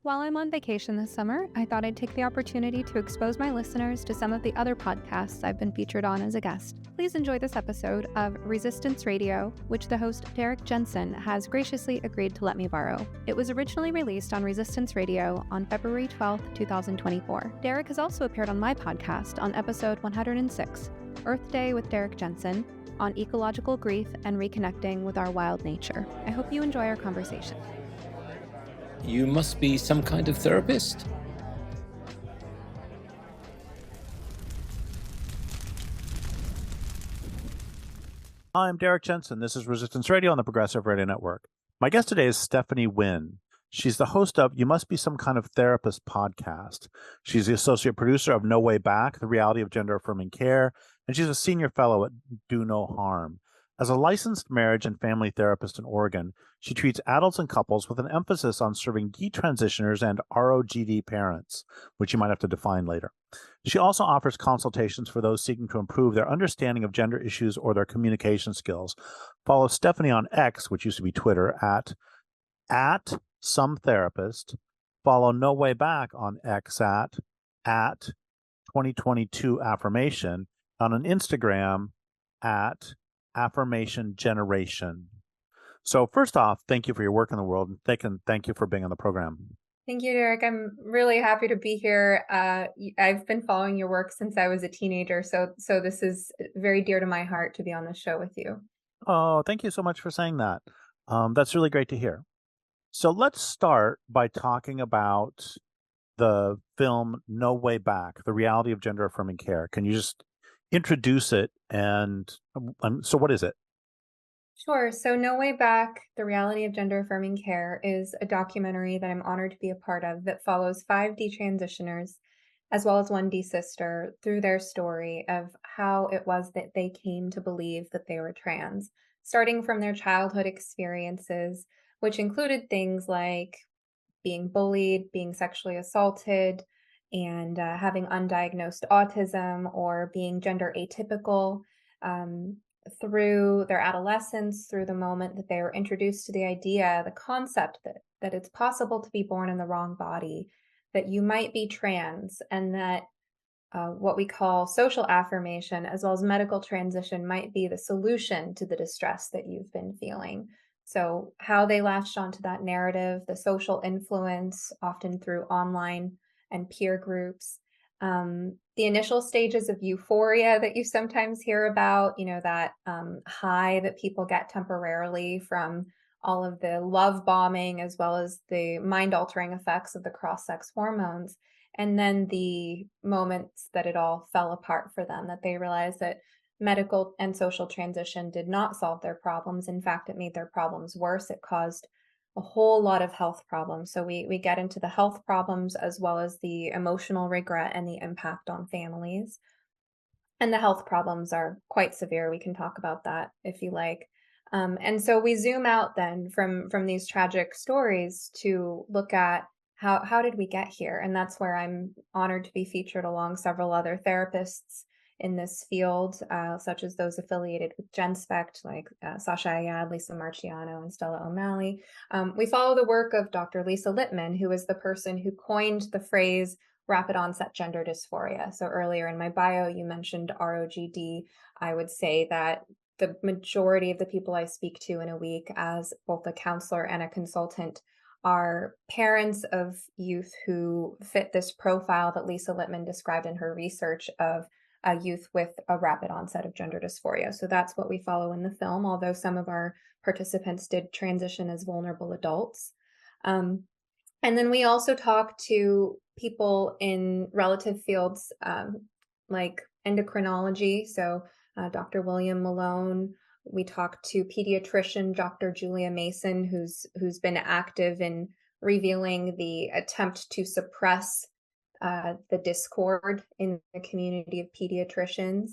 While I'm on vacation this summer, I thought I'd take the opportunity to expose my listeners to some of the other podcasts I've been featured on as a guest. Please enjoy this episode of Resistance Radio, which the host Derrick Jensen has graciously agreed to let me borrow. It was originally released on Resistance Radio on February 12, 2024. Derrick has also appeared on my podcast on episode 106, Earth Day with Derrick Jensen, on Ecological Grief and Reconnecting with Our Wild Nature. I hope you enjoy our conversation. You must be some kind of therapist. I'm Derrick Jensen. This is Resistance Radio on the Progressive Radio Network. My guest today is Stephanie Wynn. She's the host of You Must Be Some Kind of Therapist podcast. She's the associate producer of No Way Back, The Reality of Gender Affirming Care, and she's a senior fellow at Do No Harm. As a licensed marriage and family therapist in Oregon, she treats adults and couples with an emphasis on serving detransitioners and ROGD parents, which you might have to define later. She also offers consultations for those seeking to improve their understanding of gender issues or their communication skills. Follow Stephanie on X, which used to be Twitter, at some therapist. Follow No Way Back on X at 2022 affirmation, on an Instagram at Affirmation Generation. So first off, thank you for your work in the world, and thank you for being on the program. Thank you, Derrick. I'm really happy to be here. I've been following your work since I was a teenager, so this is very dear to my heart to be on the show with you. Oh, thank you so much for saying that. That's really great to hear. So let's start by talking about the film No Way Back, The Reality of Gender Affirming Care. Can you just introduce it? And so what is it? Sure. So No Way Back, The Reality of Gender Affirming Care is a documentary that I'm honored to be a part of that follows 5 detransitioners, as well as one desister, through their story of how it was that they came to believe that they were trans, starting from their childhood experiences, which included things like being bullied, being sexually assaulted, and having undiagnosed autism or being gender atypical, through their adolescence, through the moment that they were introduced to the idea, the concept that it's possible to be born in the wrong body, that you might be trans, and that what we call social affirmation as well as medical transition might be the solution to the distress that you've been feeling. So how they latched onto that narrative, the social influence, often through online and peer groups, the initial stages of euphoria that you sometimes hear about, that high that people get temporarily from all of the love bombing, as well as the mind-altering effects of the cross-sex hormones. And then the moments that it all fell apart for them, that they realized that medical and social transition did not solve their problems. In fact, it made their problems worse. It caused a whole lot of health problems. So we get into the health problems as well as the emotional regret and the impact on families. And the health problems are quite severe. We can talk about that if you like. And so we zoom out then from these tragic stories to look at how did we get here? And that's where I'm honored to be featured along several other therapists in this field, such as those affiliated with GenSpect, like Sasha Ayad, Lisa Marciano, and Stella O'Malley. We follow the work of Dr. Lisa Lippman, who is the person who coined the phrase rapid onset gender dysphoria. So earlier in my bio, you mentioned ROGD. I would say that the majority of the people I speak to in a week as both a counselor and a consultant are parents of youth who fit this profile that Lisa Lippman described in her research of youth with a rapid onset of gender dysphoria. So that's what we follow in the film, although some of our participants did transition as vulnerable adults. And then we also talk to people in relative fields like endocrinology. So Dr. William Malone. We talk to pediatrician Dr. Julia Mason, who's been active in revealing the attempt to suppress the discord in the community of pediatricians.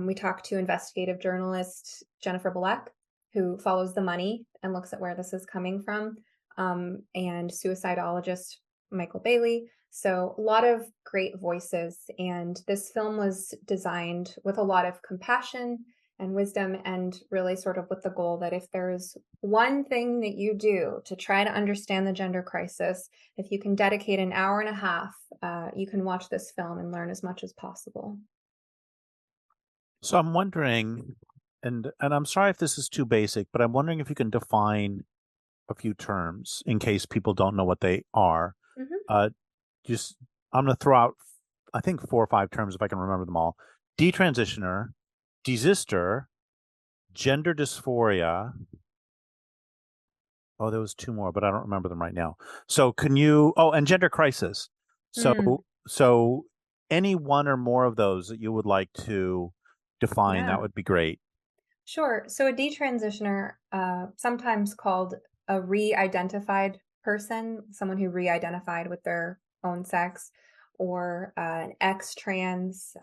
We talked to investigative journalist Jennifer Black, who follows the money and looks at where this is coming from, and suicidologist Michael Bailey. So a lot of great voices. And this film was designed with a lot of compassion and wisdom, and really sort of with the goal that if there's one thing that you do to try to understand the gender crisis, if you can dedicate an hour and a half, you can watch this film and learn as much as possible. So I'm wondering, and I'm sorry if this is too basic, but I'm wondering if you can define a few terms in case people don't know what they are. Mm-hmm. Just I'm going to throw out, I think, 4 or 5 terms if I can remember them all: detransitioner, desister, gender dysphoria. Oh, there was 2 more, but I don't remember them right now. So can you? Oh, and gender crisis. So so any one or more of those that you would like to define, Yeah. that would be great. Sure. So a detransitioner, sometimes called a re-identified person, someone who re-identified with their own sex, or an ex-trans,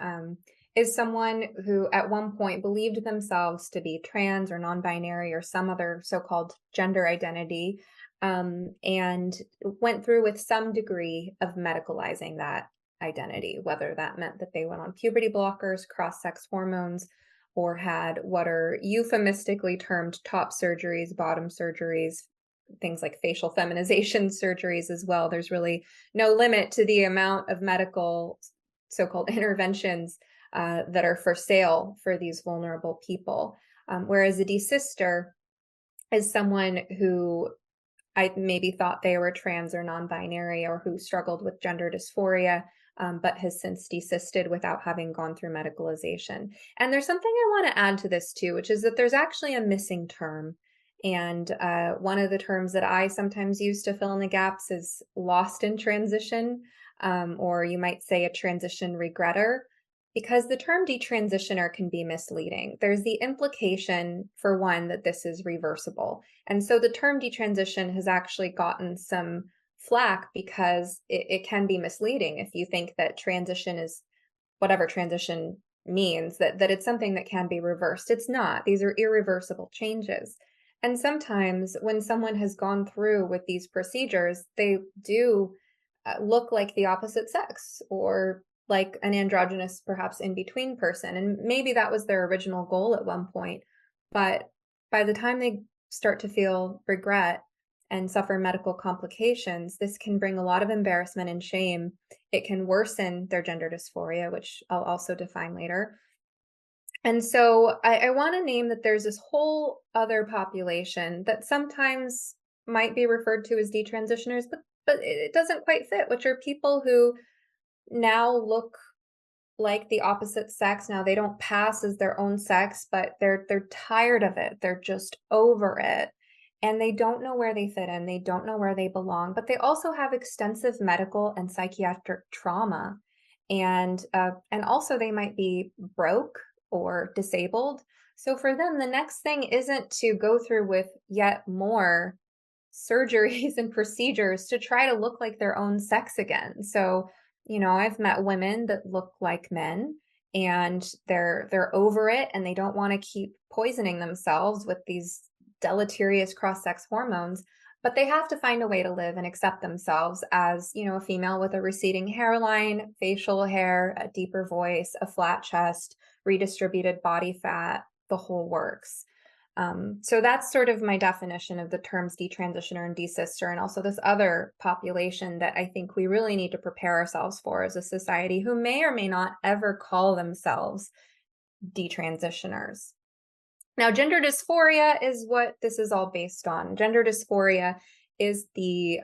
is someone who at one point believed themselves to be trans or non-binary or some other so-called gender identity, and went through with some degree of medicalizing that identity, whether that meant that they went on puberty blockers, cross-sex hormones, or had what are euphemistically termed top surgeries, bottom surgeries, things like facial feminization surgeries as well. There's really no limit to the amount of medical so-called interventions that are for sale for these vulnerable people. Whereas a desister is someone who I maybe thought they were trans or non-binary, or who struggled with gender dysphoria, but has since desisted without having gone through medicalization. And there's something I want to add to this too, which is that there's actually a missing term. And one of the terms that I sometimes use to fill in the gaps is lost in transition, or you might say a transition regretter, because the term detransitioner can be misleading. There's the implication, for one, that this is reversible. And so the term detransition has actually gotten some flack because it can be misleading if you think that transition is whatever transition means, that it's something that can be reversed. It's not. These are irreversible changes. And sometimes when someone has gone through with these procedures, they do look like the opposite sex, or like an androgynous, perhaps in between person. And maybe that was their original goal at one point. But by the time they start to feel regret and suffer medical complications, this can bring a lot of embarrassment and shame. It can worsen their gender dysphoria, which I'll also define later. And so I want to name that there's this whole other population that sometimes might be referred to as detransitioners, but it doesn't quite fit, which are people who now look like the opposite sex. Now they don't pass as their own sex, but they're tired of it. They're just over it. And they don't know where they fit in. They don't know where they belong, but they also have extensive medical and psychiatric trauma. And also they might be broke or disabled. So for them, the next thing isn't to go through with yet more surgeries and procedures to try to look like their own sex again. So, I've met women that look like men, and they're over it, and they don't want to keep poisoning themselves with these deleterious cross-sex hormones, but they have to find a way to live and accept themselves as, a female with a receding hairline, facial hair, a deeper voice, a flat chest, redistributed body fat, the whole works. So that's sort of my definition of the terms detransitioner and desister, and also this other population that I think we really need to prepare ourselves for as a society, who may or may not ever call themselves detransitioners. Now, gender dysphoria is what this is all based on. Gender dysphoria is the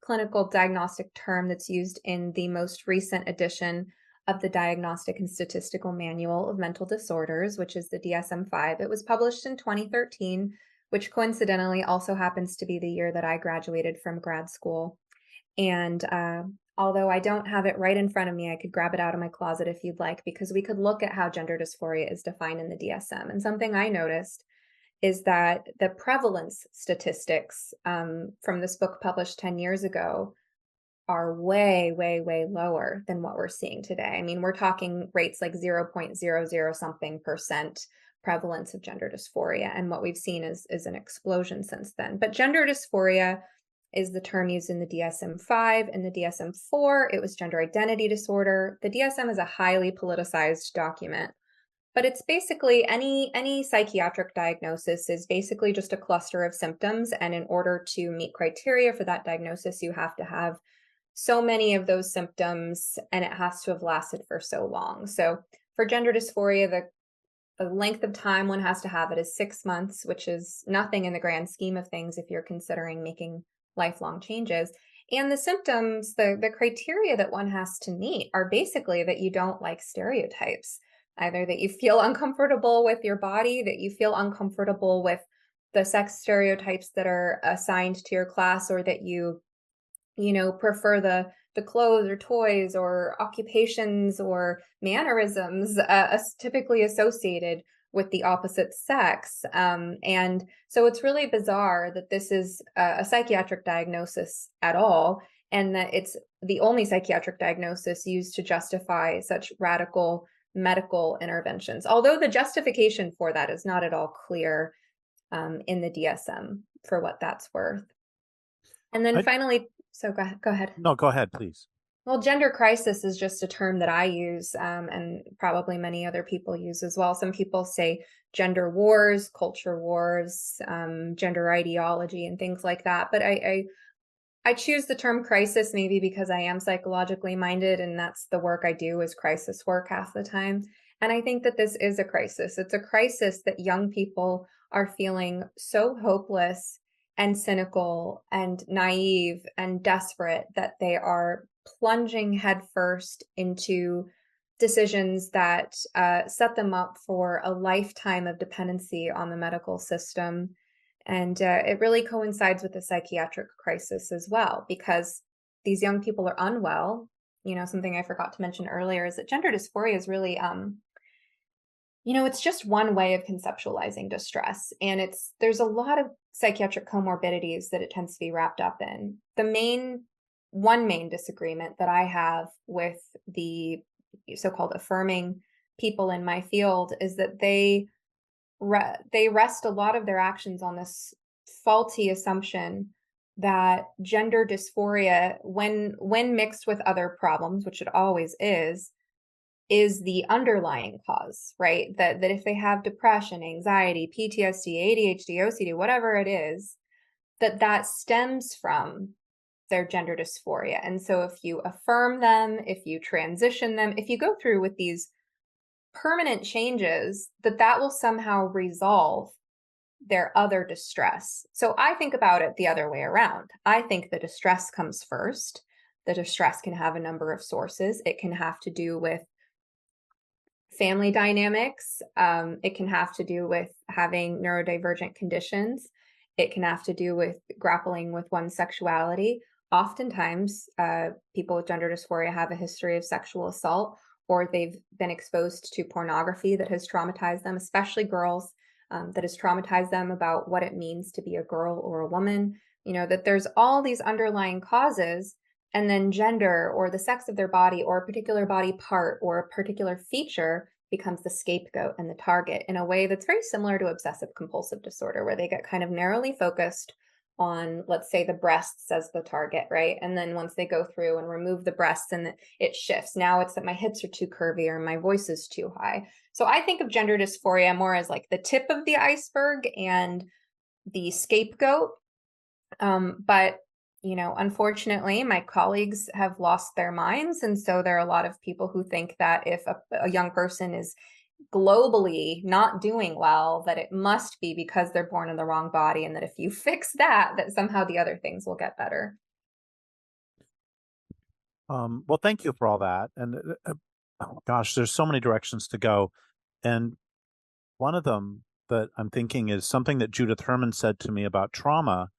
clinical diagnostic term that's used in the most recent edition of the Diagnostic and Statistical Manual of Mental Disorders, which is the DSM-5. It was published in 2013, which coincidentally also happens to be the year that I graduated from grad school. And although I don't have it right in front of me, I could grab it out of my closet if you'd like, because we could look at how gender dysphoria is defined in the DSM. And something I noticed is that the prevalence statistics from this book published 10 years ago are way, way, way lower than what we're seeing today. I mean, we're talking rates like 0.00 something percent prevalence of gender dysphoria. And what we've seen is an explosion since then. But gender dysphoria is the term used in the DSM-5. In the DSM-4, it was gender identity disorder. The DSM is a highly politicized document. But it's basically any psychiatric diagnosis is basically just a cluster of symptoms. And in order to meet criteria for that diagnosis, you have to have so many of those symptoms, and it has to have lasted for so long. So for gender dysphoria, the length of time one has to have it is 6 months, which is nothing in the grand scheme of things if you're considering making lifelong changes. And the symptoms, the criteria that one has to meet are basically that you don't like stereotypes, either that you feel uncomfortable with your body, that you feel uncomfortable with the sex stereotypes that are assigned to your class, or that you prefer the clothes or toys or occupations or mannerisms typically associated with the opposite sex. And so it's really bizarre that this is a psychiatric diagnosis at all, and that it's the only psychiatric diagnosis used to justify such radical medical interventions, although the justification for that is not at all clear in the DSM, for what that's worth. And then finally, so go ahead. No, go ahead, please. Well, gender crisis is just a term that I use, and probably many other people use as well. Some people say gender wars, culture wars, gender ideology, and things like that. But I choose the term crisis maybe because I am psychologically minded, and that's the work I do is crisis work half the time. And I think that this is a crisis. It's a crisis that young people are feeling so hopeless and cynical and naive and desperate that they are plunging headfirst into decisions that set them up for a lifetime of dependency on the medical system. And it really coincides with the psychiatric crisis as well, because these young people are unwell. Something I forgot to mention earlier is that gender dysphoria is really it's just one way of conceptualizing distress. And there's a lot of psychiatric comorbidities that it tends to be wrapped up in. One main disagreement that I have with the so-called affirming people in my field is that they rest a lot of their actions on this faulty assumption that gender dysphoria, when mixed with other problems, which it always is the underlying cause, right? That if they have depression, anxiety, PTSD, ADHD, OCD, whatever it is, that stems from their gender dysphoria. And so if you affirm them, if you transition them, if you go through with these permanent changes, that will somehow resolve their other distress. So I think about it the other way around. I think the distress comes first. The distress can have a number of sources. It can have to do with family dynamics. It can have to do with having neurodivergent conditions. It can have to do with grappling with one's sexuality. Oftentimes, people with gender dysphoria have a history of sexual assault, or they've been exposed to pornography that has traumatized them, especially girls, that has traumatized them about what it means to be a girl or a woman. That there's all these underlying causes, and then gender or the sex of their body or a particular body part or a particular feature becomes the scapegoat and the target in a way that's very similar to obsessive compulsive disorder, where they get kind of narrowly focused on, let's say, the breasts as the target, right? And then once they go through and remove the breasts, and it shifts. Now it's that my hips are too curvy or my voice is too high. So I think of gender dysphoria more as like the tip of the iceberg and the scapegoat. But unfortunately, my colleagues have lost their minds. And so there are a lot of people who think that if a young person is globally not doing well, that it must be because they're born in the wrong body, and that if you fix that somehow the other things will get better. Well, thank you for all that. And gosh, there's so many directions to go. And one of them that I'm thinking is something that Judith Herman said to me about trauma,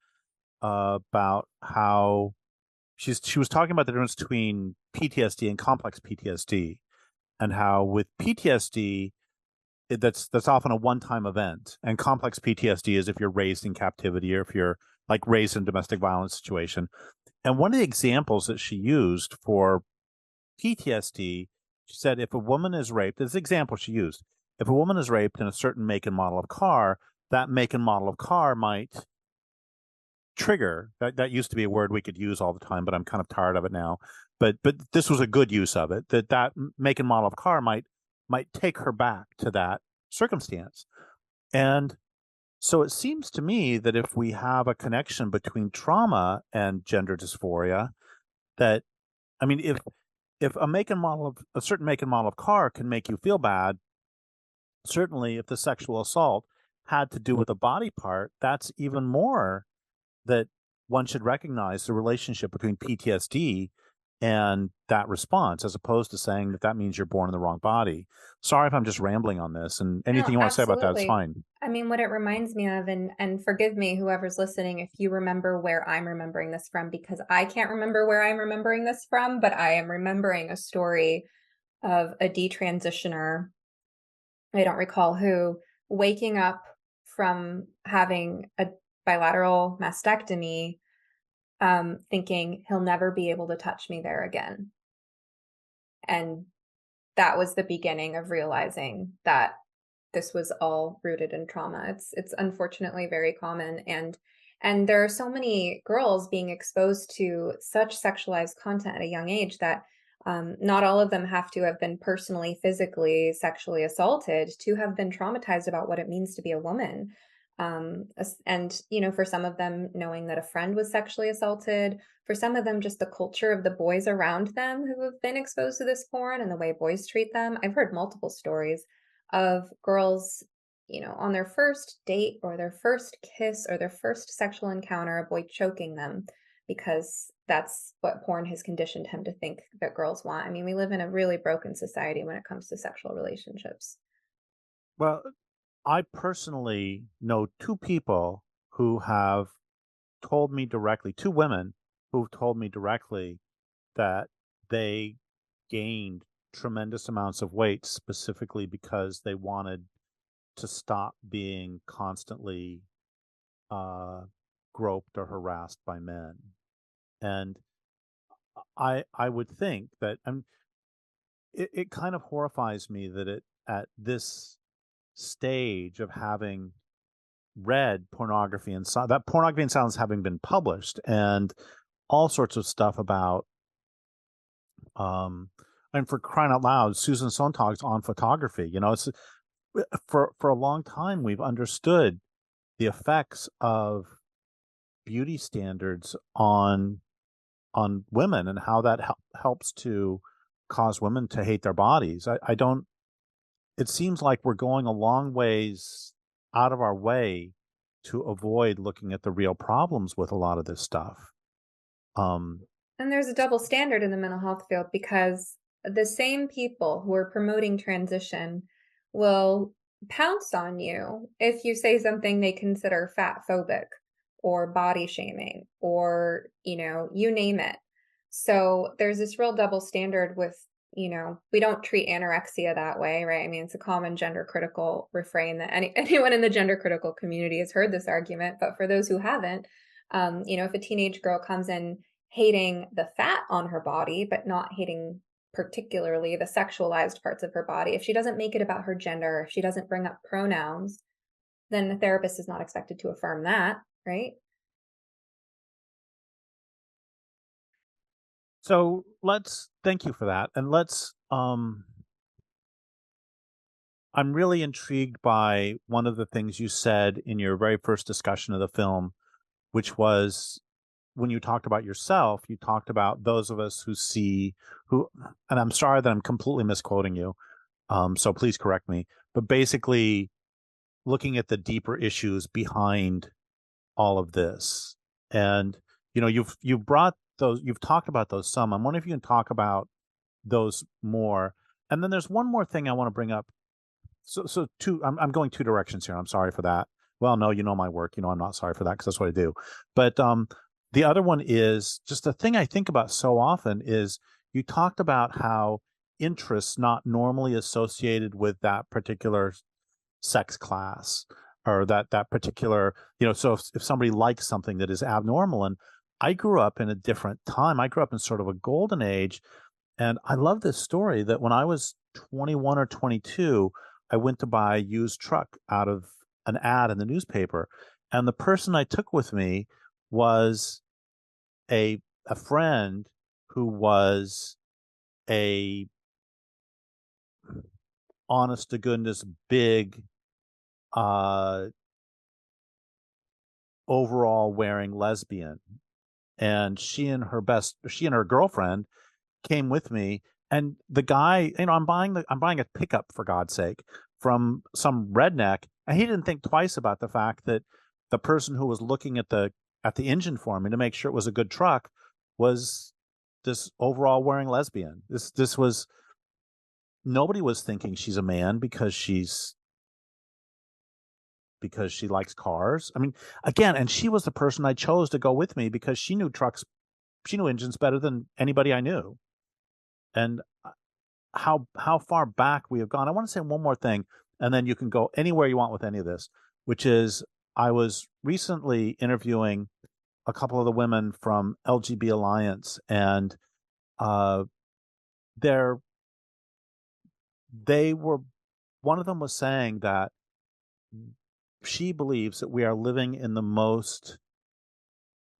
about how she was talking about the difference between PTSD and complex PTSD, and how with PTSD, that's often a one-time event, and complex PTSD is if you're raised in captivity or if you're like raised in a domestic violence situation. And one of the examples that she used for PTSD, she said, if a woman is raped, this example she used, if a woman is raped in a certain make and model of car, that make and model of car might trigger, that used to be a word we could use all the time, but I'm kind of tired of it now. But this was a good use of it, that make and model of car might might take her back to that circumstance. And so it seems to me that if we have a connection between trauma and gender dysphoria, that, I mean, if a certain make and model of car can make you feel bad, certainly if the sexual assault had to do with a body part, that's even more that one should recognize the relationship between PTSD and that response, as opposed to saying that means you're born in the wrong body. Sorry if I'm just rambling on this, and anything No, you want to say about that is absolutely. fine. I mean, what it reminds me of, and forgive me, whoever's listening, if you remember where I'm remembering this from, because I can't remember where I'm remembering this from, but I am remembering a story of a detransitioner, I don't recall who, waking up from having a bilateral mastectomy, thinking he'll never be able to touch me there again. And that was the beginning of realizing that this was all rooted in trauma. It's unfortunately very common, and there are so many girls being exposed to such sexualized content at a young age that not all of them have to have been personally, physically, sexually assaulted to have been traumatized about what it means to be a woman. And for some of them, knowing that a friend was sexually assaulted, for some of them, just the culture of the boys around them who have been exposed to this porn and the way boys treat them. I've heard multiple stories of girls, on their first date or their first kiss or their first sexual encounter, a boy choking them because that's what porn has conditioned him to think that girls want. I mean, we live in a really broken society when it comes to sexual relationships. Well, I personally know two people who have told me directly, two women who've told me directly that they gained tremendous amounts of weight specifically because they wanted to stop being constantly uh, groped or harassed by men. And I would think that it kind of horrifies me that at this stage of having read pornography and that pornography and silence having been published and all sorts of stuff about and for crying out loud, Susan Sontag's on photography. It's for a long time we've understood the effects of beauty standards on women and how that helps to cause women to hate their bodies. I don't. It seems like we're going a long ways out of our way to avoid looking at the real problems with a lot of this stuff. And there's a double standard in the mental health field because the same people who are promoting transition will pounce on you if you say something they consider fat phobic or body shaming or, you name it. So there's this real double standard with, we don't treat anorexia that way, right? I mean, it's a common gender critical refrain that anyone in the gender critical community has heard this argument. But for those who haven't, if a teenage girl comes in hating the fat on her body, but not hating particularly the sexualized parts of her body, if she doesn't make it about her gender, if she doesn't bring up pronouns, then the therapist is not expected to affirm that, right? So thank you for that. And I'm really intrigued by one of the things you said in your very first discussion of the film, which was when you talked about yourself, you talked about those of us and I'm sorry that I'm completely misquoting you. So please correct me, but basically looking at the deeper issues behind all of this. And, you've talked about those some. I'm wondering if you can talk about those more. And then there's one more thing I want to bring up. So I'm going two directions here. I'm sorry for that. Well, no, my work, I'm not sorry for that because that's what I do. But the other one is just the thing I think about so often is you talked about how interests not normally associated with that particular sex class or that particular, so if somebody likes something that is abnormal. And I grew up in a different time. I grew up in sort of a golden age. And I love this story that when I was 21 or 22, I went to buy a used truck out of an ad in the newspaper. And the person I took with me was a friend who was a honest to goodness, big, overall wearing lesbian. And she and her girlfriend came with me. And the guy, I'm buying a pickup, for God's sake, from some redneck. And he didn't think twice about the fact that the person who was looking at the engine for me to make sure it was a good truck was this overall wearing lesbian. This was, nobody was thinking she's a man because she likes cars. I mean, again, and she was the person I chose to go with me because she knew engines better than anybody I knew. And how far back we have gone. I want to say one more thing, and then you can go anywhere you want with any of this, which is I was recently interviewing a couple of the women from LGB Alliance, and one of them was saying that she believes that we are living in the most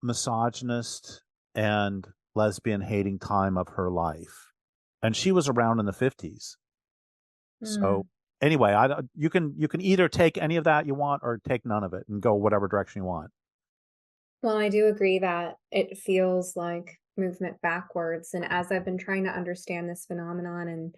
misogynist and lesbian hating time of her life. And she was around in the 50s. So anyway, you can either take any of that you want or take none of it and go whatever direction you want. Well, I do agree that it feels like movement backwards. And as I've been trying to understand this phenomenon, and,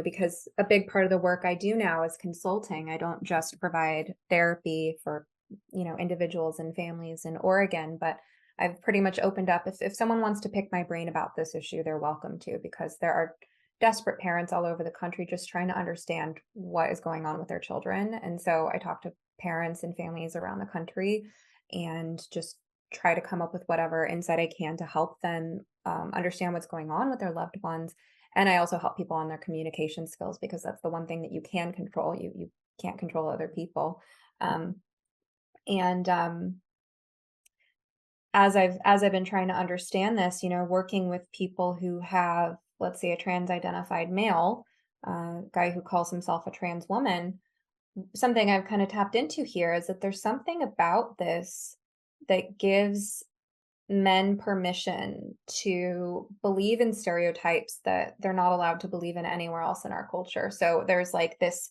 because a big part of the work I do now is consulting. I don't just provide therapy for, individuals and families in Oregon, but I've pretty much opened up. If someone wants to pick my brain about this issue, they're welcome to, because there are desperate parents all over the country just trying to understand what is going on with their children. And so I talk to parents and families around the country and just try to come up with whatever insight I can to help them understand what's going on with their loved ones. And I also help people on their communication skills, because that's the one thing that you can control. You can't control other people. As I've been trying to understand this, working with people who have, let's say, a trans identified male, guy who calls himself a trans woman, something I've kind of tapped into here is that there's something about this that gives men permission to believe in stereotypes that they're not allowed to believe in anywhere else in our culture. So there's like this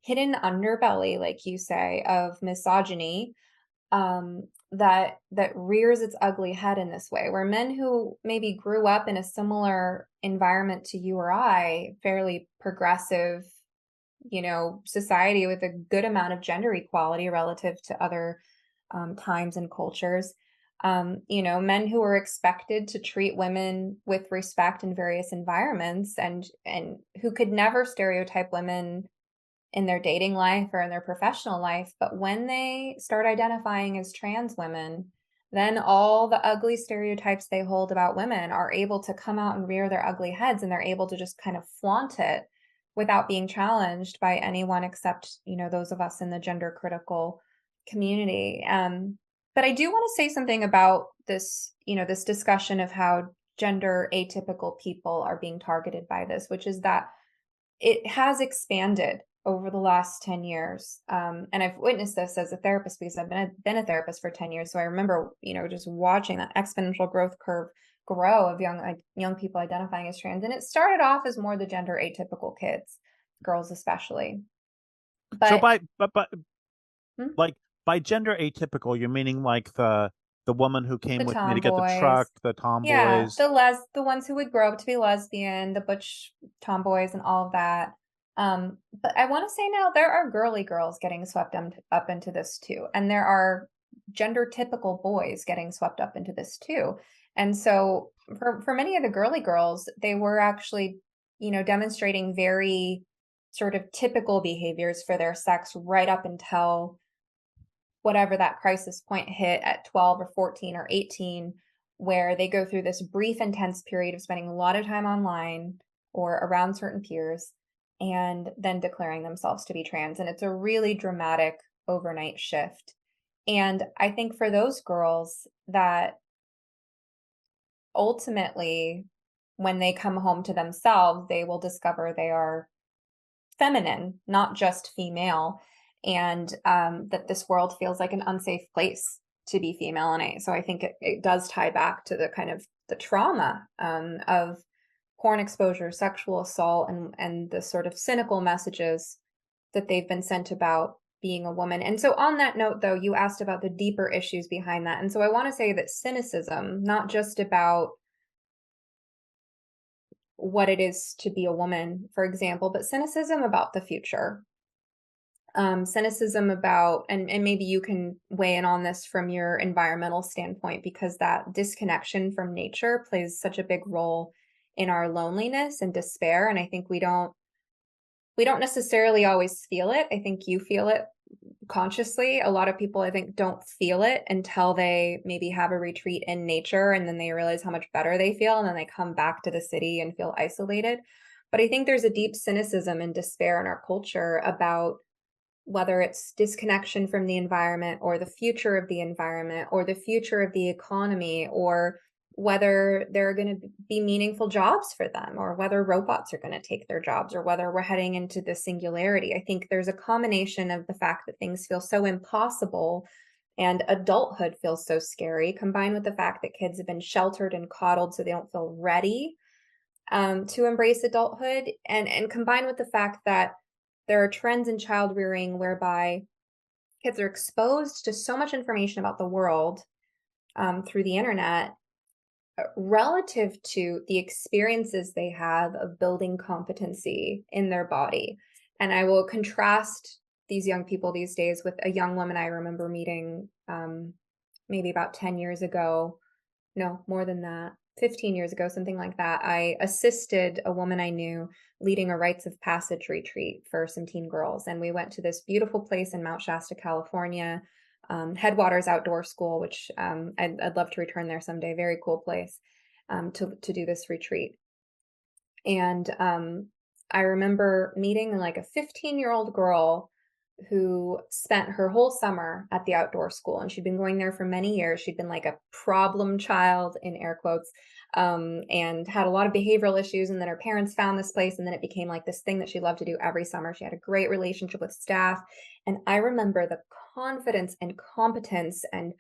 hidden underbelly, like you say, of misogyny, that rears its ugly head in this way, where men who maybe grew up in a similar environment to you or I, fairly progressive, society with a good amount of gender equality relative to other times and cultures, men who were expected to treat women with respect in various environments, and who could never stereotype women in their dating life or in their professional life. But when they start identifying as trans women, then all the ugly stereotypes they hold about women are able to come out and rear their ugly heads, and they're able to just kind of flaunt it without being challenged by anyone except, those of us in the gender critical community. But I do want to say something about this, this discussion of how gender atypical people are being targeted by this, which is that it has expanded over the last 10 years. And I've witnessed this as a therapist, because I've been a therapist for 10 years. So I remember, just watching that exponential growth curve grow of young people identifying as trans. And it started off as more the gender atypical kids, girls especially. But so like by gender atypical, you're meaning like the woman who came with me to get the truck, the tomboys. Yeah, the ones who would grow up to be lesbian, the butch tomboys and all of that. But I want to say now there are girly girls getting swept up into this too. And there are gender typical boys getting swept up into this too. And so for many of the girly girls, they were actually, demonstrating very sort of typical behaviors for their sex right up until whatever that crisis point hit at 12 or 14 or 18, where they go through this brief, intense period of spending a lot of time online or around certain peers, and then declaring themselves to be trans. And it's a really dramatic overnight shift. And I think for those girls, that ultimately, when they come home to themselves, they will discover they are feminine, not just female, and that this world feels like an unsafe place to be female. And so I think it does tie back to the kind of the trauma of porn exposure, sexual assault, and the sort of cynical messages that they've been sent about being a woman. And so on that note, though, you asked about the deeper issues behind that. And so I want to say that cynicism, not just about what it is to be a woman, for example, but cynicism about the future. Cynicism about, and maybe you can weigh in on this from your environmental standpoint, because that disconnection from nature plays such a big role in our loneliness and despair. And I think we don't necessarily always feel it. I think you feel it consciously. A lot of people, I think, don't feel it until they maybe have a retreat in nature, and then they realize how much better they feel, and then they come back to the city and feel isolated. But I think there's a deep cynicism and despair in our culture about whether it's disconnection from the environment, or the future of the environment, or the future of the economy, or whether there are going to be meaningful jobs for them, or whether robots are going to take their jobs, or whether we're heading into the singularity. I think there's a combination of the fact that things feel so impossible and adulthood feels so scary, combined with the fact that kids have been sheltered and coddled so they don't feel ready to embrace adulthood, and combined with the fact that there are trends in child rearing whereby kids are exposed to so much information about the world through the internet, relative to the experiences they have of building competency in their body. And I will contrast these young people these days with a young woman I remember meeting maybe about 10 years ago. No, more than that, 15 years ago, something like that. I assisted a woman I knew leading a rites of passage retreat for some teen girls. And we went to this beautiful place in Mount Shasta, California, Headwaters Outdoor School, which I'd love to return there someday. Very cool place to do this retreat. And I remember meeting like a 15-year-old girl who spent her whole summer at the outdoor school, and she'd been going there for many years. She'd been like a problem child, in air quotes, and had a lot of behavioral issues. And then her parents found this place, and then it became like this thing that she loved to do every summer. She had a great relationship with staff. And I remember the confidence and competence and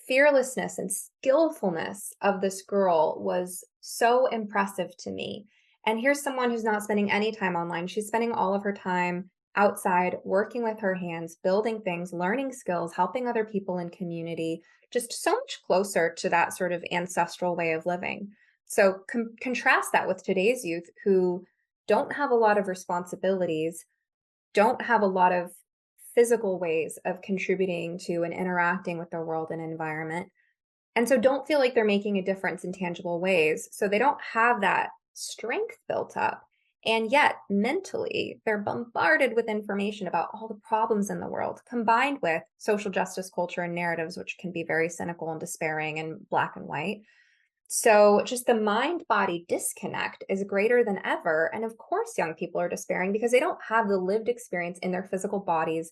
fearlessness and skillfulness of this girl was so impressive to me. And here's someone who's not spending any time online. She's spending all of her time outside, working with her hands, building things, learning skills, helping other people in community, just so much closer to that sort of ancestral way of living. So contrast that with today's youth, who don't have a lot of responsibilities, don't have a lot of physical ways of contributing to and interacting with the world and environment, and so don't feel like they're making a difference in tangible ways. So they don't have that strength built up. And yet, mentally, they're bombarded with information about all the problems in the world, combined with social justice culture and narratives, which can be very cynical and despairing and black and white. So just the mind-body disconnect is greater than ever. And of course, young people are despairing because they don't have the lived experience in their physical bodies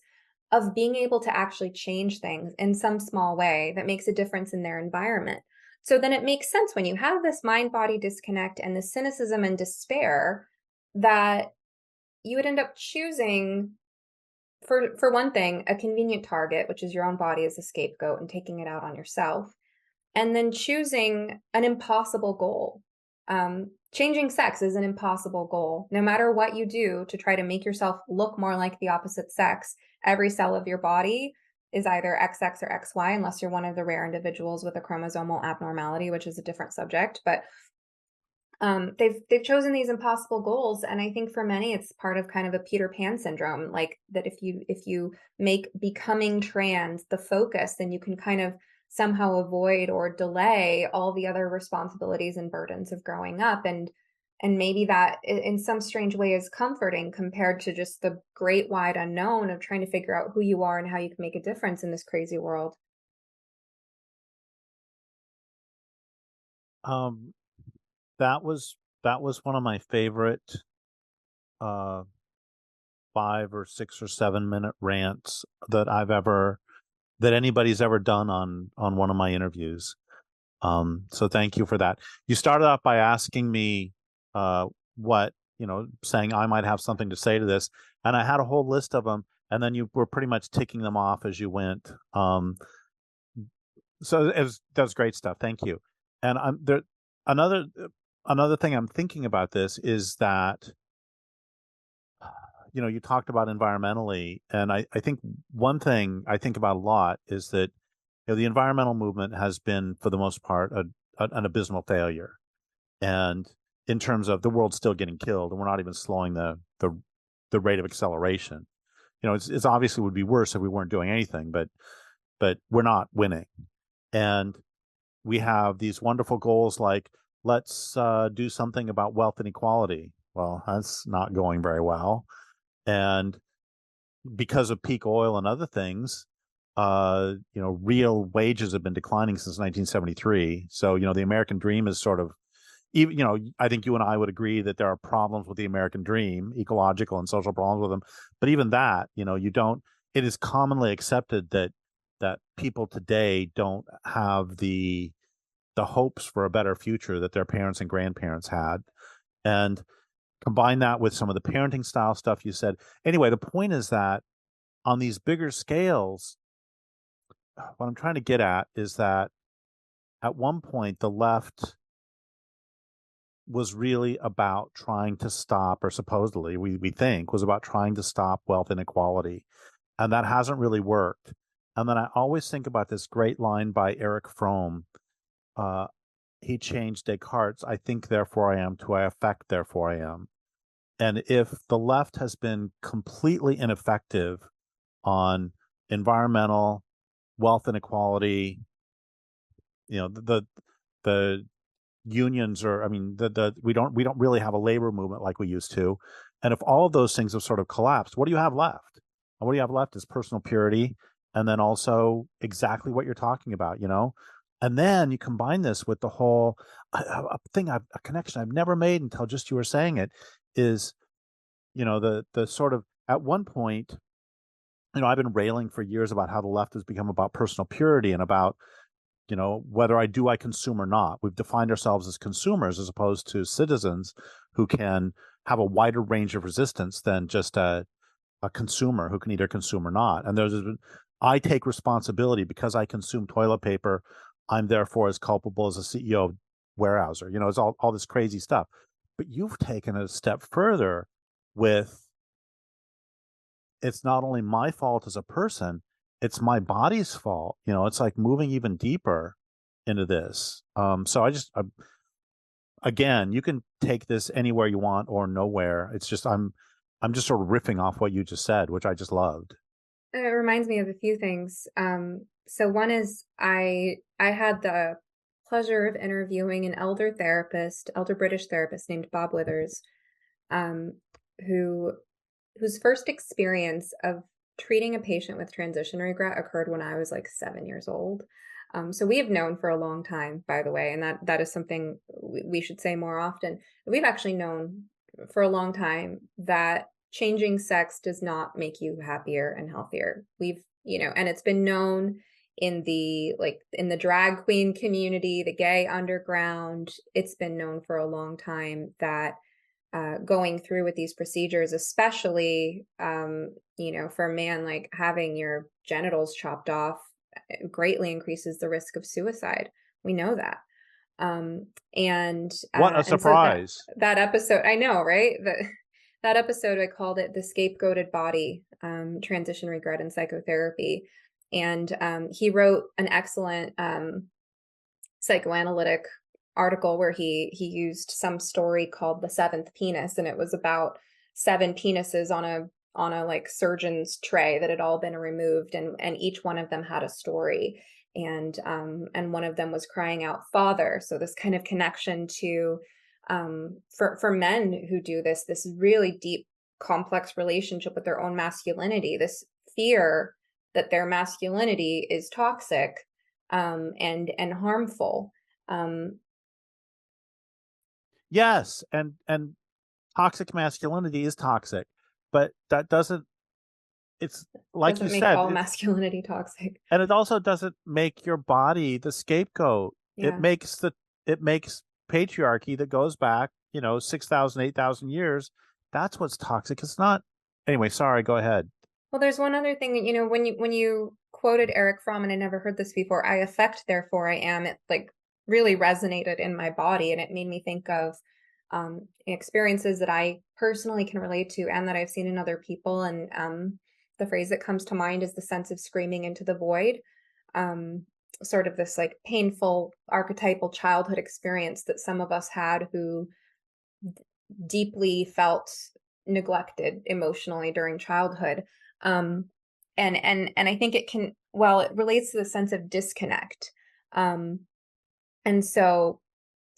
of being able to actually change things in some small way that makes a difference in their environment. So then it makes sense when you have this mind-body disconnect and the cynicism and despair that you would end up choosing, for one thing, a convenient target, which is your own body as a scapegoat, and taking it out on yourself, and then choosing an impossible goal. Changing sex is an impossible goal. No matter what you do to try to make yourself look more like the opposite sex, every cell of your body is either XX or XY, unless you're one of the rare individuals with a chromosomal abnormality, which is a different subject. But they've chosen these impossible goals, and I think for many it's part of kind of a Peter Pan syndrome, like that if you make becoming trans the focus, then you can kind of somehow avoid or delay all the other responsibilities and burdens of growing up, and maybe that in some strange way is comforting compared to just the great wide unknown of trying to figure out who you are and how you can make a difference in this crazy world. That was one of my favorite 5 or 6 or 7 minute rants that anybody's ever done on one of my interviews. So thank you for that. You started off by asking me what, saying I might have something to say to this, and I had a whole list of them, and then you were pretty much ticking them off as you went. So that was great stuff. Thank you. And another thing I'm thinking about this is that, you talked about environmentally, and I think one thing I think about a lot is that the environmental movement has been, for the most part, an abysmal failure. And in terms of the world still getting killed, and we're not even slowing the rate of acceleration. It's obviously would be worse if we weren't doing anything, but we're not winning. And we have these wonderful goals like, let's do something about wealth inequality. Well, that's not going very well. And because of peak oil and other things, real wages have been declining since 1973. So, the American dream is sort of, even, I think you and I would agree that there are problems with the American dream, ecological and social problems with them. But even that, it is commonly accepted that people today don't have the hopes for a better future that their parents and grandparents had. And combine that with some of the parenting style stuff you said. Anyway, the point is that on these bigger scales, what I'm trying to get at is that at one point the left was really about trying to stop, or supposedly we think was about trying to stop wealth inequality. And that hasn't really worked. And then I always think about this great line by Erich Fromm. He changed Descartes' "I think, therefore I am" to "I affect, therefore I am." And if the left has been completely ineffective on environmental, wealth inequality, the unions are, we don't really have a labor movement like we used to. And if all of those things have sort of collapsed, what do you have left? And what you have left is personal purity, and then also exactly what you're talking about, And then you combine this with the whole a connection I've never made until just you were saying it, is, the sort of, at one point, I've been railing for years about how the left has become about personal purity and about, whether I consume or not. We've defined ourselves as consumers as opposed to citizens who can have a wider range of resistance than just a consumer who can either consume or not. And I take responsibility because I consume toilet paper. I'm therefore as culpable as a CEO of Weyerhaeuser. It's all this crazy stuff. But you've taken it a step further with, it's not only my fault as a person, it's my body's fault. It's like moving even deeper into this. So again, you can take this anywhere you want or nowhere. It's just, I'm just sort of riffing off what you just said, which I just loved. It reminds me of a few things. So one is I had the pleasure of interviewing an elder British therapist named Bob Withers, whose first experience of treating a patient with transition regret occurred when I was like 7 years old. So we have known for a long time, by the way, and that is something we should say more often. We've actually known for a long time that changing sex does not make you happier and healthier. And it's been known in the drag queen community, the gay underground. It's been known for a long time that going through with these procedures, especially, for a man, like having your genitals chopped off greatly increases the risk of suicide. We know that. And what a surprise. So that episode, I know, right? That episode, I called it "The Scapegoated Body, Transition, Regret, and Psychotherapy." And he wrote an excellent psychoanalytic article where he used some story called "The Seventh Penis," and it was about 7 penises on a like surgeon's tray that had all been removed, and each one of them had a story, and one of them was crying out "Father." So this kind of connection to for men who do this really deep, complex relationship with their own masculinity, this fear that their masculinity is toxic and harmful. Yes, and toxic masculinity is toxic, but that doesn't. It's like doesn't you make said, all masculinity toxic, and it also doesn't make your body the scapegoat. Yeah. It makes patriarchy that goes back, 6,000, 8,000 years. That's what's toxic. It's not. Anyway, sorry. Go ahead. Well, there's one other thing that, when you quoted Erich Fromm, and I never heard this before, "I affect, therefore I am," it like really resonated in my body. And it made me think of experiences that I personally can relate to and that I've seen in other people. And the phrase that comes to mind is the sense of screaming into the void. Sort of this like painful archetypal childhood experience that some of us had who deeply felt neglected emotionally during childhood. And I think it can, well, it relates to the sense of disconnect. And so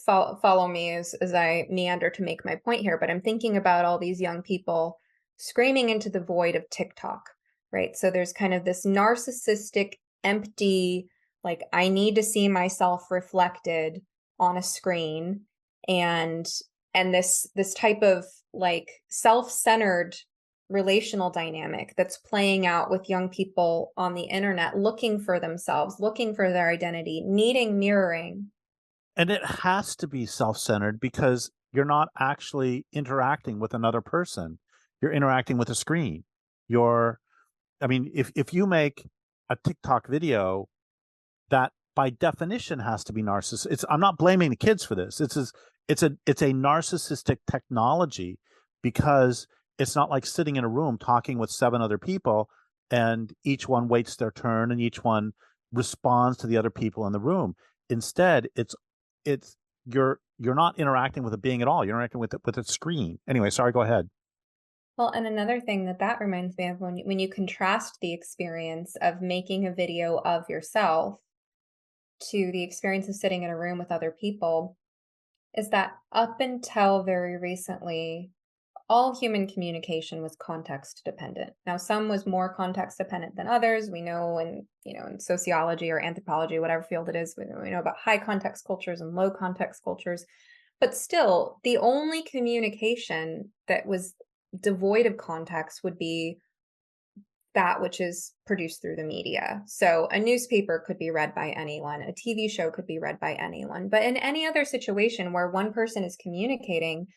follow me as I meander to make my point here, but I'm thinking about all these young people screaming into the void of TikTok, right? So there's kind of this narcissistic, empty, like I need to see myself reflected on a screen, and this type of like self-centered relational dynamic that's playing out with young people on the internet, looking for themselves, looking for their identity, needing mirroring. And it has to be self-centered because you're not actually interacting with another person. You're interacting with a screen. If you make a TikTok video, that by definition has to be narcissistic. I'm not blaming the kids for this. It's a narcissistic technology because it's not like sitting in a room talking with 7 other people and each one waits their turn and each one responds to the other people in the room. Instead, you're not interacting with a being at all. You're interacting with a screen. Anyway, sorry, go ahead. Well, and another thing that reminds me of when you contrast the experience of making a video of yourself to the experience of sitting in a room with other people, is that up until very recently, all human communication was context dependent. Now, some was more context dependent than others. We know in sociology or anthropology, whatever field it is, we know about high context cultures and low context cultures. But still, the only communication that was devoid of context would be that which is produced through the media. So a newspaper could be read by anyone, a TV show could be read by anyone. But in any other situation where one person is communicating,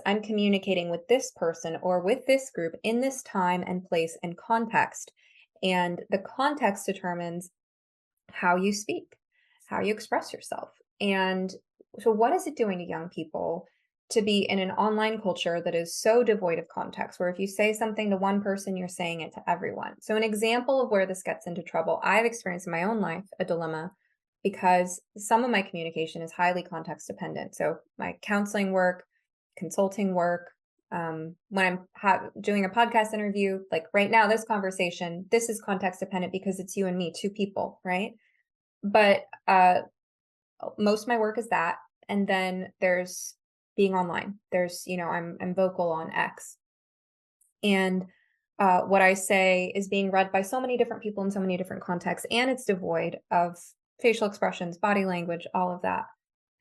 I'm communicating with this person or with this group in this time and place and context. And the context determines how you speak, how you express yourself. And so what is it doing to young people to be in an online culture that is so devoid of context, where if you say something to one person, you're saying it to everyone? So an example of where this gets into trouble, I've experienced in my own life a dilemma because some of my communication is highly context dependent. So my counseling work, consulting work, when I'm doing a podcast interview, like right now, this conversation, this is context dependent because it's you and me, 2 people, right? But most of my work is that. And then there's being online. There's, I'm vocal on X. And what I say is being read by so many different people in so many different contexts, and it's devoid of facial expressions, body language, all of that.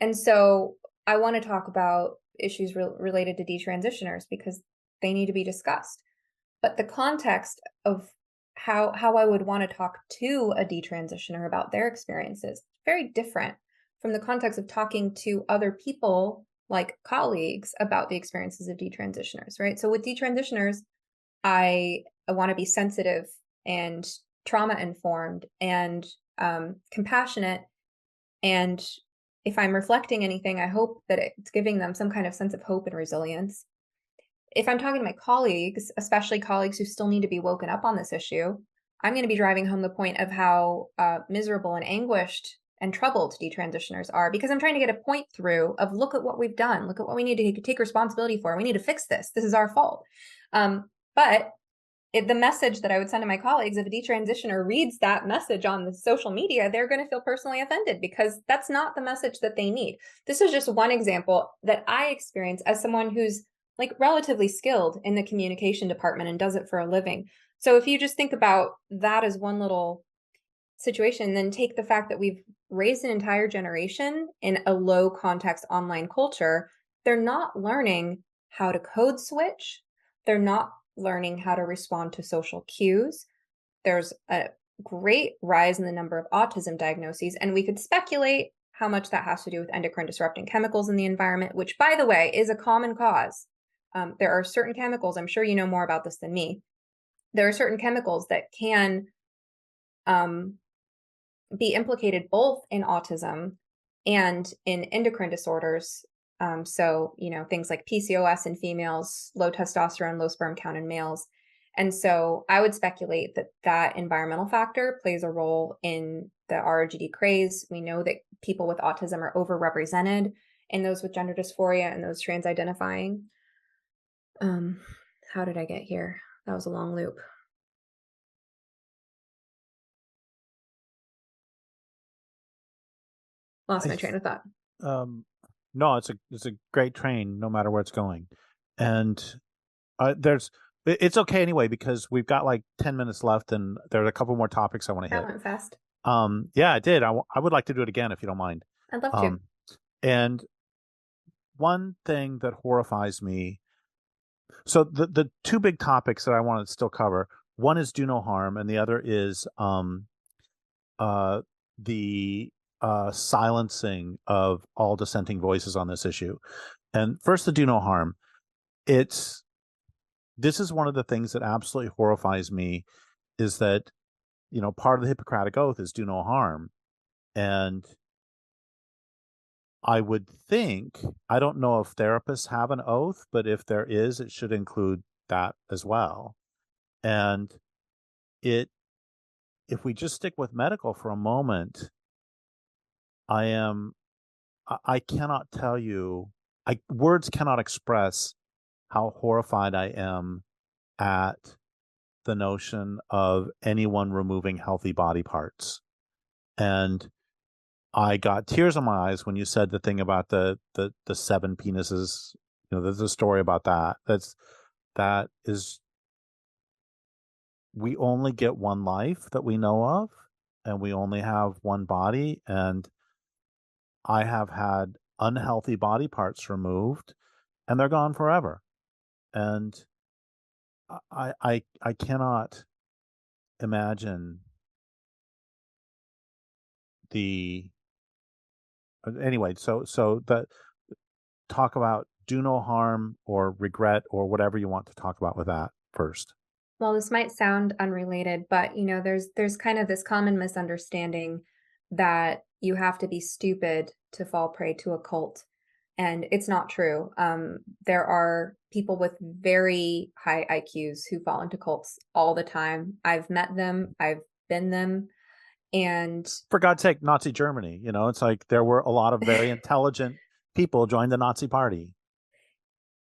And so I want to talk about issues related to detransitioners because they need to be discussed. But the context of how I would want to talk to a detransitioner about their experiences, very different from the context of talking to other people like colleagues about the experiences of detransitioners, right? So with detransitioners, I want to be sensitive and trauma informed and compassionate. And if I'm reflecting anything, I hope that it's giving them some kind of sense of hope and resilience. If I'm talking to my colleagues, especially colleagues who still need to be woken up on this issue, I'm going to be driving home the point of how miserable and anguished and troubled detransitioners are, because I'm trying to get a point through of look at what we've done, look at what we need to take responsibility for. We need to fix this. This is our fault. But the message that I would send to my colleagues, if a detransitioner reads that message on the social media, they're going to feel personally offended because that's not the message that they need. This is just one example that I experience as someone who's like relatively skilled in the communication department and does it for a living. So if you just think about that as one little situation, then take the fact that we've raised an entire generation in a low context online culture. They're not learning how to code switch. They're not learning how to respond to social cues. There's a great rise in the number of autism diagnoses, and we could speculate how much that has to do with endocrine disrupting chemicals in the environment, which, by the way, is a common cause. There are certain chemicals, I'm sure you know more about this than me. There are certain chemicals that can be implicated both in autism and in endocrine disorders. So, things like PCOS in females, low testosterone, low sperm count in males. And so I would speculate that that environmental factor plays a role in the ROGD craze. We know that people with autism are overrepresented in those with gender dysphoria and those trans identifying. How did I get here? That was a long loop. Lost my train of thought. No, it's a great train, no matter where it's going, and it's okay anyway because we've got like 10 minutes left, and there are a couple more topics I want to hit. That went fast. Yeah, it did. I would like to do it again if you don't mind. I'd love to. And one thing that horrifies me. So the two big topics that I want to still cover. One is do no harm, and the other is the silencing of all dissenting voices on this issue. And first, the do no harm. This is one of the things that absolutely horrifies me, is that, part of the Hippocratic Oath is do no harm. And I would think, I don't know if therapists have an oath, but if there is, it should include that as well. And if we just stick with medical for a moment, I cannot tell you, words cannot express how horrified I am at the notion of anyone removing healthy body parts. And I got tears in my eyes when you said the thing about the 7 penises. There's a story about that. That is, we only get one life that we know of, and we only have one body. And I have had unhealthy body parts removed, and they're gone forever. And I cannot imagine anyway. So that, talk about do no harm or regret or whatever you want to talk about with that first. Well, this might sound unrelated, but there's kind of this common misunderstanding that you have to be stupid to fall prey to a cult. And it's not true. There are people with very high IQs who fall into cults all the time. I've met them. I've been them. And for God's sake, Nazi Germany, it's like there were a lot of very intelligent people joined the Nazi party.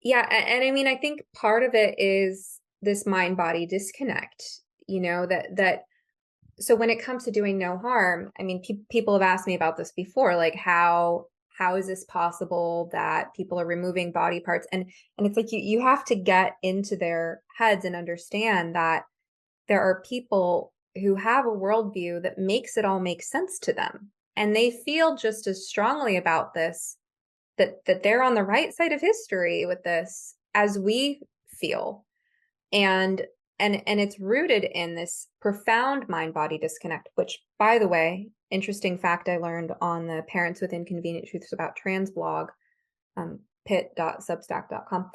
Yeah. And I mean, I think part of it is this mind-body disconnect, so when it comes to doing no harm, I mean, people have asked me about this before, like how is this possible that people are removing body parts? And it's like you have to get into their heads and understand that there are people who have a worldview that makes it all make sense to them. And they feel just as strongly about this, that they're on the right side of history with this as we feel. And it's rooted in this profound mind-body disconnect, which, by the way, interesting fact I learned on the Parents with Inconvenient Truths About Trans blog, pit.substack.com,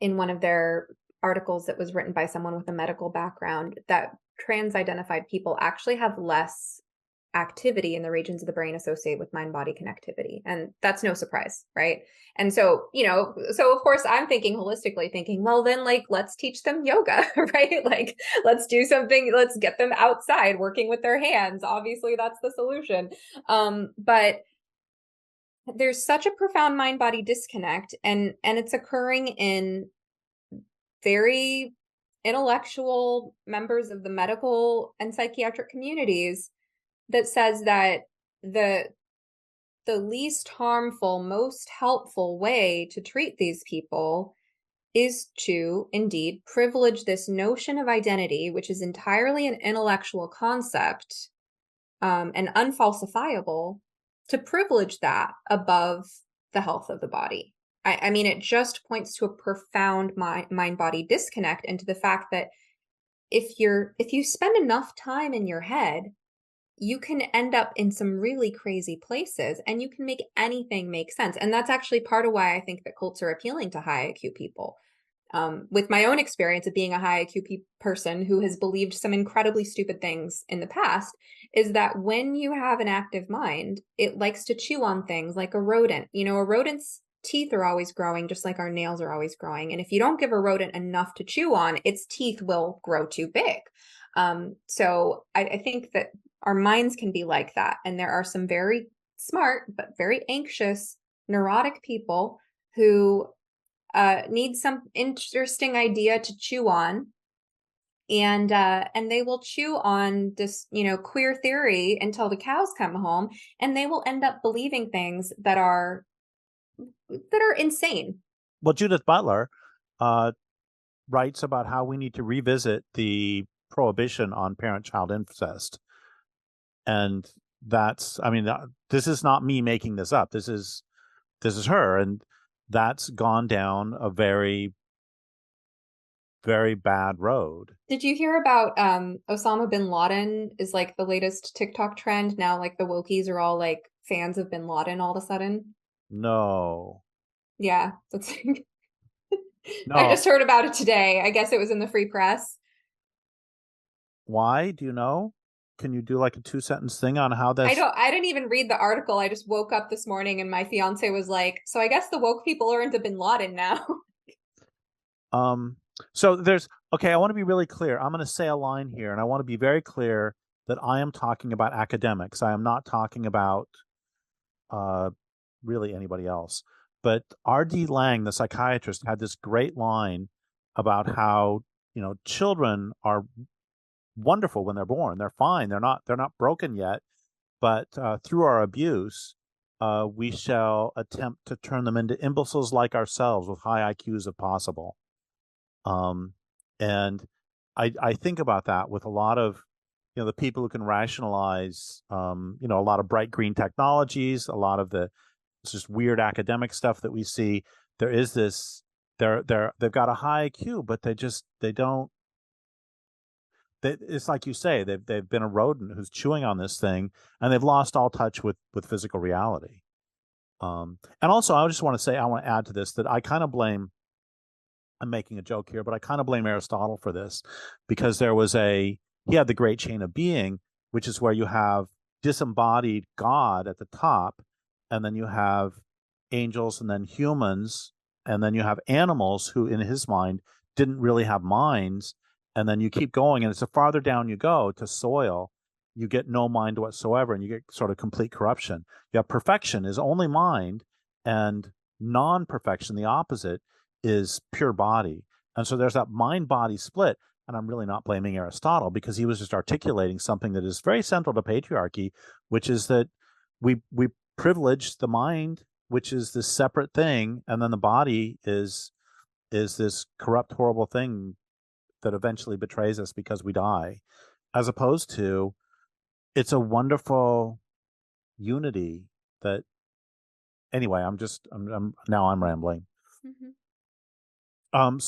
in one of their articles that was written by someone with a medical background, that trans-identified people actually have less activity in the regions of the brain associated with mind-body connectivity. And that's no surprise, right? And so, so of course I'm thinking holistically, well, then let's teach them yoga, right? Like, let's do something, let's get them outside working with their hands. Obviously that's the solution. But there's such a profound mind-body disconnect, and it's occurring in very intellectual members of the medical and psychiatric communities, that says that the least harmful, most helpful way to treat these people is to indeed privilege this notion of identity, which is entirely an intellectual concept, and unfalsifiable, to privilege that above the health of the body. I mean, it just points to a profound mind-body disconnect, and to the fact that if you spend enough time in your head, you can end up in some really crazy places, and you can make anything make sense. And that's actually part of why I think that cults are appealing to high IQ people. with my own experience of being a high IQ person who has believed some incredibly stupid things in the past, is that when you have an active mind, it likes to chew on things like a rodent. You know, a rodent's teeth are always growing, just like our nails are always growing. And if you don't give a rodent enough to chew on, its teeth will grow too big. So I think that our minds can be like that. And there are some very smart, but very anxious, neurotic people who need some interesting idea to chew on. And they will chew on this, queer theory until the cows come home, and they will end up believing things that are insane. Well, Judith Butler writes about how we need to revisit the prohibition on parent-child incest. And that's, this is not me making this up. This is her. And that's gone down a very, very bad road. Did you hear about Osama bin Laden is like the latest TikTok trend now? Like the wokies are all like fans of bin Laden all of a sudden. No. Yeah, that's. No. I just heard about it today. I guess it was in the free press. Why? Do you know? Can you do like a 2-sentence thing on how this? I didn't even read the article. I just woke up this morning and my fiance was like, so I guess the woke people are into bin Laden now. So I want to be really clear. I'm going to say a line here, and I want to be very clear that I am talking about academics. I am not talking about really anybody else. But R.D. Laing, the psychiatrist, had this great line about how, children are wonderful when they're born. They're fine. They're not broken yet. But through our abuse, we shall attempt to turn them into imbeciles like ourselves with high IQs if possible. And I think about that with a lot of, the people who can rationalize, a lot of bright green technologies, a lot of it's just weird academic stuff that we see. There is this, they've got a high IQ, but it's like you say, they've been a rodent who's chewing on this thing, and they've lost all touch with physical reality. And also, I just want to say, I want to add to this that I kind of blame, I'm making a joke here, but I kind of blame Aristotle for this, because he had the great chain of being, which is where you have disembodied God at the top, and then you have angels, and then humans, and then you have animals who, in his mind, didn't really have minds. And then you keep going, and it's the farther down you go to soil, you get no mind whatsoever, and you get sort of complete corruption. You have perfection is only mind, and non-perfection, the opposite, is pure body. And so there's that mind-body split. And I'm really not blaming Aristotle, because he was just articulating something that is very central to patriarchy, which is that we privilege the mind, which is this separate thing, and then the body is this corrupt, horrible thing that eventually betrays us because we die, as opposed to it's a wonderful unity that, anyway, I'm now I'm rambling. Mm-hmm.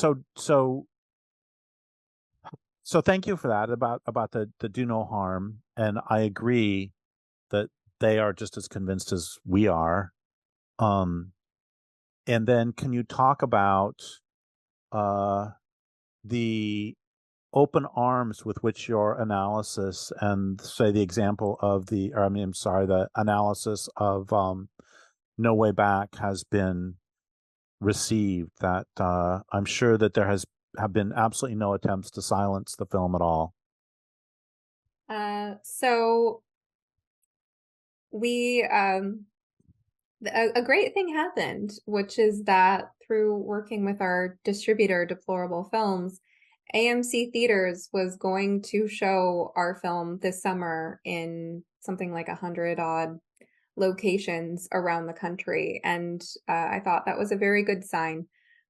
So thank you for that about the do no harm. And I agree that they are just as convinced as we are. And then can you talk about the open arms with which your analysis and say the example of the analysis of No Way Back has been received, that I'm sure that there have been absolutely no attempts to silence the film at all. So we a great thing happened, which is that through working with our distributor, Deplorable Films, AMC Theaters was going to show our film this summer in something like 100-odd locations around the country. And I thought that was a very good sign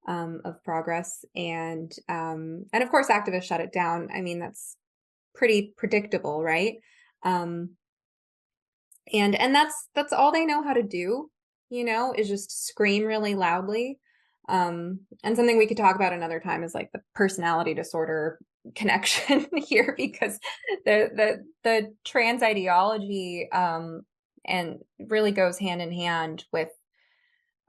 of progress. And of course, activists shut it down. I mean, that's pretty predictable, right? And that's all they know how to do, is just scream really loudly. And something we could talk about another time is like the personality disorder connection here, because the trans ideology and really goes hand in hand with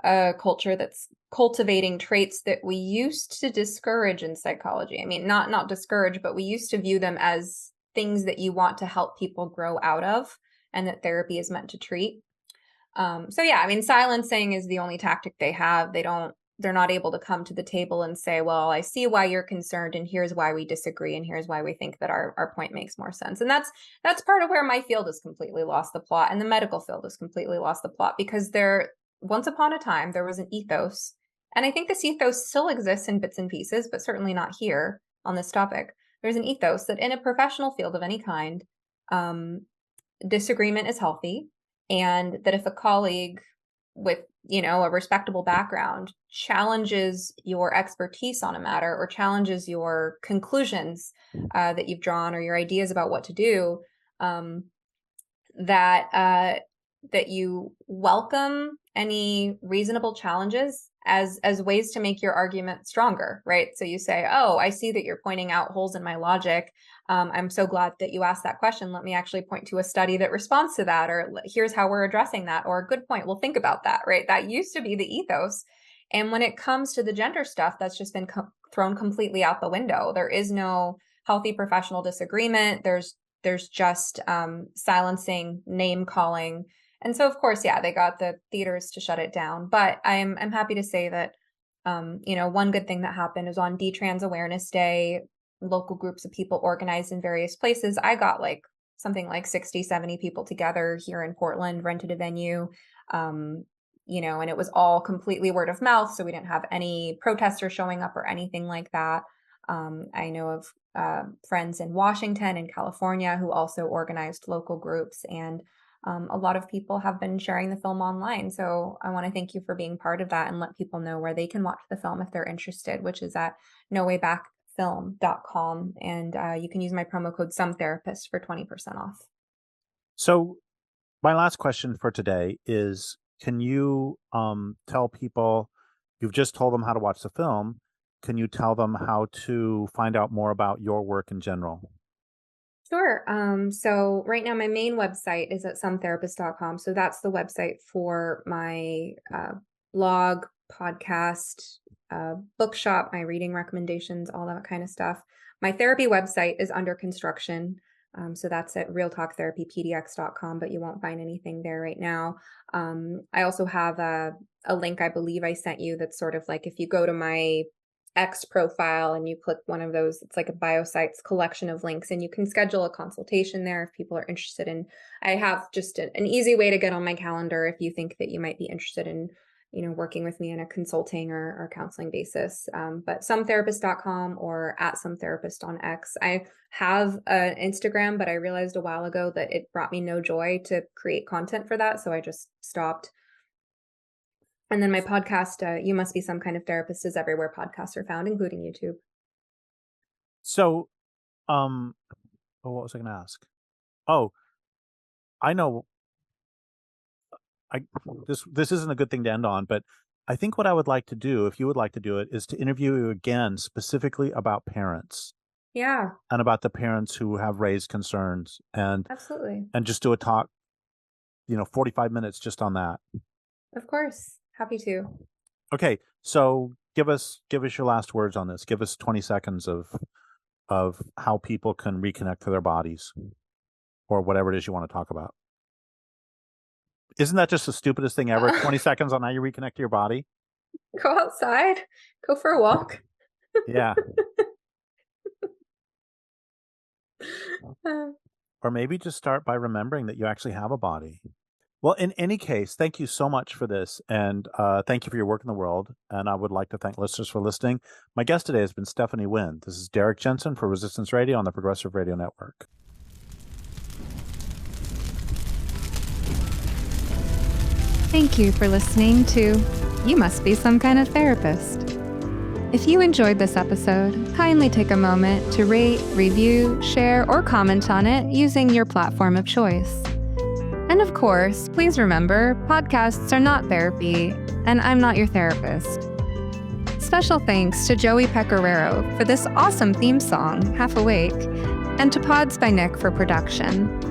a culture that's cultivating traits that we used to discourage in psychology. I mean, not discourage, but we used to view them as things that you want to help people grow out of, and that therapy is meant to treat. So yeah, I mean, silencing is the only tactic they have. They're not able to come to the table and say, well, I see why you're concerned, and here's why we disagree, and here's why we think that our point makes more sense. And that's part of where my field has completely lost the plot, and the medical field has completely lost the plot, because once upon a time, there was an ethos. And I think this ethos still exists in bits and pieces, but certainly not here on this topic. There's an ethos that in a professional field of any kind, disagreement is healthy, and that if a colleague with, a respectable background challenges your expertise on a matter, or challenges your conclusions that you've drawn, or your ideas about what to do, that you welcome any reasonable challenges as ways to make your argument stronger, right? So you say, oh, I see that you're pointing out holes in my logic. I'm so glad that you asked that question. Let me actually point to a study that responds to that, or here's how we're addressing that, or good point. We'll think about that, right? That used to be the ethos. And when it comes to the gender stuff, that's just been thrown completely out the window. There is no healthy professional disagreement. There's just silencing, name calling. And so, of course, yeah, they got the theaters to shut it down. But I'm happy to say that, one good thing that happened is on Detrans Awareness Day, local groups of people organized in various places. I got something like 60, 70 people together here in Portland, rented a venue, and it was all completely word of mouth. So we didn't have any protesters showing up or anything like that. I know of friends in Washington and California who also organized local groups, and a lot of people have been sharing the film online. So I want to thank you for being part of that, and let people know where they can watch the film if they're interested, which is at nowaybackfilm.com. And you can use my promo code SOMETherapist for 20% off. So my last question for today is, can you tell people, you've just told them how to watch the film, can you tell them how to find out more about your work in general? Sure. So right now my main website is at sometherapist.com. So that's the website for my blog, podcast, bookshop, my reading recommendations, all that kind of stuff. My therapy website is under construction. So that's at realtalktherapypdx.com, but you won't find anything there right now. I also have a link, I believe I sent you, that's sort of like, if you go to my X profile and you click one of those, it's like a BioSites collection of links, and you can schedule a consultation there if people are interested in. I have just an easy way to get on my calendar if you think that you might be interested in, working with me on a consulting or counseling basis. But sometherapist.com or at sometherapist on X. I have an Instagram, but I realized a while ago that it brought me no joy to create content for that, so I just stopped. And then my podcast, You Must Be Some Kind of Therapist, is everywhere podcasts are found, including YouTube. So, what was I going to ask? Oh, I know. This isn't a good thing to end on, but I think what I would like to do, if you would like to do it, is to interview you again specifically about parents. Yeah. And about the parents who have raised concerns, and absolutely, and just do a talk, 45 minutes just on that. Of course. Happy to. Okay, so give us your last words on this. Give us 20 seconds of how people can reconnect to their bodies, or whatever it is you want to talk about. Isn't that just the stupidest thing ever? 20 seconds on how you reconnect to your body? Go outside. Go for a walk. Yeah. Or maybe just start by remembering that you actually have a body. Well, in any case, thank you so much for this, and thank you for your work in the world. And I would like to thank listeners for listening. My guest today has been Stephanie Wynn. This is Derrick Jensen for Resistance Radio on the Progressive Radio Network. Thank you for listening to You Must Be Some Kind of Therapist. If you enjoyed this episode, kindly take a moment to rate, review, share, or comment on it using your platform of choice. And of course, please remember, podcasts are not therapy, and I'm not your therapist. Special thanks to Joey Pecoraro for this awesome theme song, Half Awake, and to Pods by Nick for production.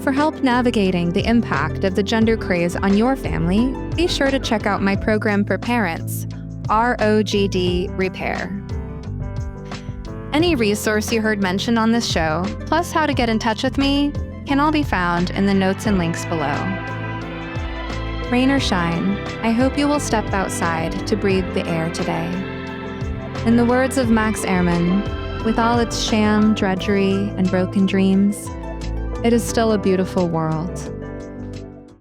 For help navigating the impact of the gender craze on your family, be sure to check out my program for parents, ROGD Repair. Any resource you heard mentioned on this show, plus how to get in touch with me, can all be found in the notes and links below. Rain or shine, I hope you will step outside to breathe the air today. In the words of Max Ehrmann, with all its sham, drudgery, and broken dreams, it is still a beautiful world.